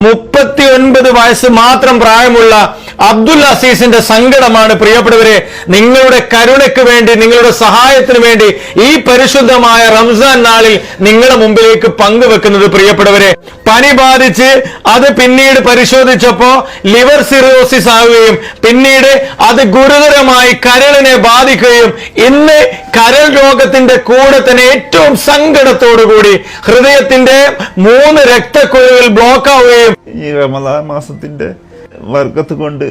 39 വയസ്സ് മാത്രം പ്രായമുള്ള അബ്ദുൽ അസീസിന്റെ സങ്കടമാണ് പ്രിയപ്പെട്ടവരെ. നിങ്ങളുടെ കരുണയ്ക്ക് വേണ്ടി, നിങ്ങളുടെ സഹായത്തിന് വേണ്ടി ഈ പരിശുദ്ധമായ റംസാൻ നാളിൽ നിങ്ങളുടെ മുമ്പിലേക്ക് പങ്കുവെക്കുന്നത്. പ്രിയപ്പെട്ടവരെ, പനി ബാധിച്ച് അത് പിന്നീട് പരിശോധിച്ചപ്പോ ലിവർ സിറോസിസ് ആവുകയും പിന്നീട് അത് ഗുരുതരമായി കരളിനെ ബാധിക്കുകയും ഇന്ന് കരൾ രോഗത്തിന്റെ കൂടെ തന്നെ ഏറ്റവും സങ്കടത്തോടുകൂടി ഹൃദയത്തിന്റെ 3 രക്തക്കുഴലുകൾ ബ്ലോക്ക് ആവുകയും ഈ റമദാൻ മാസത്തിന്റെ വർക്കത്ത് കൊണ്ട്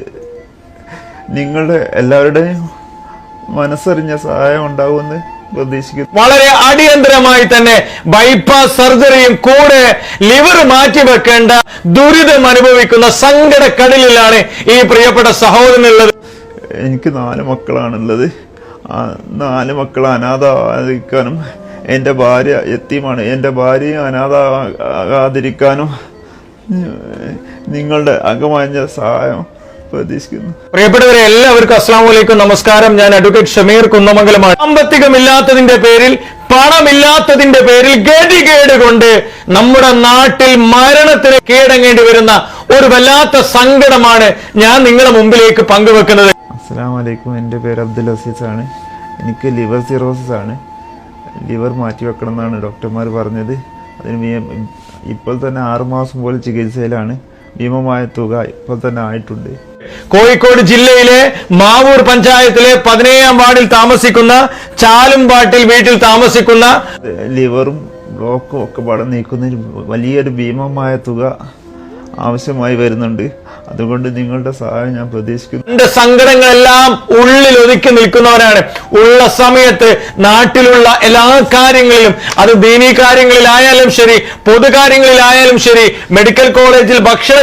നിങ്ങളുടെ എല്ലാവരുടെയും മനസ്സറിഞ്ഞ സഹായം ഉണ്ടാകുമെന്ന് പ്രതീക്ഷിക്കുന്നു. വളരെ അടിയന്തരമായി തന്നെ ബൈപ്പാസ് സർജറിയും കൂടെ ലിവർ മാറ്റിവെക്കേണ്ട ദുരിതം അനുഭവിക്കുന്ന സങ്കടക്കടലിലാണ് ഈ പ്രിയപ്പെട്ട സഹോദരനുള്ളത്. എനിക്ക് 4 മക്കളാണുള്ളത്. ആ 4 മക്കൾ അനാഥാകാതിരിക്കാനും എൻ്റെ ഭാര്യ യത്തീമാണ്, എൻ്റെ ഭാര്യയും അനാഥാകാതിരിക്കാനും നിങ്ങളുടെ അകമഞ്ഞ സഹായം പ്രതീക്ഷിക്കുന്നു. പ്രിയപ്പെട്ടവരെ, എല്ലാവർക്കും അസ്സലാമു അലൈക്കും, നമസ്കാരം. ഞാൻ അഡ്വക്കേറ്റ് ഷമീർ കുന്നമംഗലമാണ്. സാമ്പത്തികമില്ലാത്തതിന്റെ പേരിൽ, പണമില്ലാത്തതിന്റെ പേരിൽ ഗതികേട് കൊണ്ട് നമ്മുടെ നാട്ടിൽ മരണത്തിന് കീഴടങ്ങേണ്ടി വരുന്ന ഒരു വല്ലാത്ത സങ്കടമാണ് ഞാൻ നിങ്ങളുടെ മുമ്പിലേക്ക് പങ്കുവെക്കുന്നത്. അസ്സലാമു അലൈക്കും. എൻ്റെ പേര് അബ്ദുൽ അസീസ് ആണ്. എനിക്ക് ലിവർ സിറോസിസ് ആണ്. ലിവർ മാറ്റിവെക്കണം എന്നാണ് ഡോക്ടർമാർ പറഞ്ഞത്. അതിന് ഇപ്പോൾ തന്നെ 6 മാസം പോലെ ചികിത്സയിലാണ്. ഭീമമായ തുക ഇപ്പോൾ തന്നെ ആയിട്ടുണ്ട്. കോഴിക്കോട് ജില്ലയിലെ മാവൂർ പഞ്ചായത്തിലെ 17-ാം വാർഡിൽ താമസിക്കുന്ന ചാലുംപാട്ടിൽ വീട്ടിൽ താമസിക്കുന്ന ലിവറും ബ്ലോക്കും ഒക്കെ പടം നീക്കുന്നതിന് വലിയൊരു ഭീമമായ തുക ആവശ്യമായി വരുന്നുണ്ട്. അതുകൊണ്ട് നിങ്ങളുടെ സഹായം ഞാൻ പ്രതീക്ഷിക്കുന്നു. എന്റെ സങ്കടങ്ങളെല്ലാം ഉള്ളിൽ ഒതുക്കി നിൽക്കുന്നവരാണ്. ഉള്ള സമയത്ത് നാട്ടിലുള്ള എല്ലാ കാര്യങ്ങളിലും, അത് ദീനീ കാര്യങ്ങളിലായാലും ശരി, പൊതുകാര്യങ്ങളിലായാലും ശരി, മെഡിക്കൽ കോളേജിൽ ഭക്ഷണം